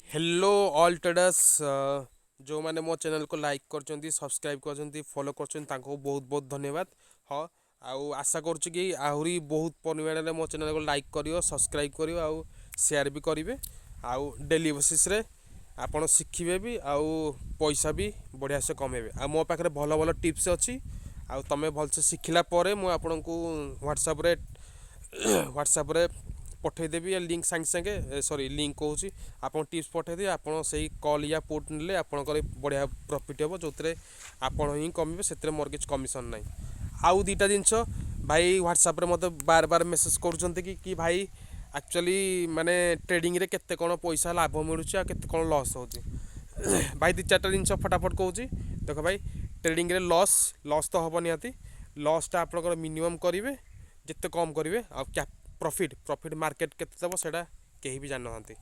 Hello all traders जो मैंने मो चैनल को लाइक कर सब्सक्राइब कर फॉलो कर बहुत बहुत धन्यवाद। हाँ आउ आशा करुच्ची कि आहरी बहुत परिमाण में मो चैनल को लाइक करियो सब्सक्राइब करियो आउ शेयर भी करेंगे आउ डेली बेसिस रे आपण शिखिबे भी आउ पैसा भी बढ़िया से कमेबे आ मो पाखे भल भल टिप्स अच्छी आउ तमें भलसे शिखिला परे मु आपन को व्हाट्सएप रे पठेदेवी लिंक सांगे सांगे सॉरी लिंक कहूँ आप टिप्स पठेदेवी आप कॉल या पोर्ट ने आपंकर बढ़िया प्रॉफिट हे जो आपण ही कमे से मोर किसी कमिशन ना आउ दीटा जिनस भाई व्हाट्सएप रे मत बार बार मेसेज कि भाई एक्चुअली माने ट्रेडिंग रे केते कौन पैसा लाभ मिलूँ केते कौन लॉस हो भाई दी चार्टा जिन फटाफट कहूँ देख भाई ट्रेडिंग रे लॉस तो हम निहाती लॉसटा आप मिनिमम करेंगे जिते कम करेंगे आ प्रॉफिट मार्केट केते दब से कहीं भी जान ना।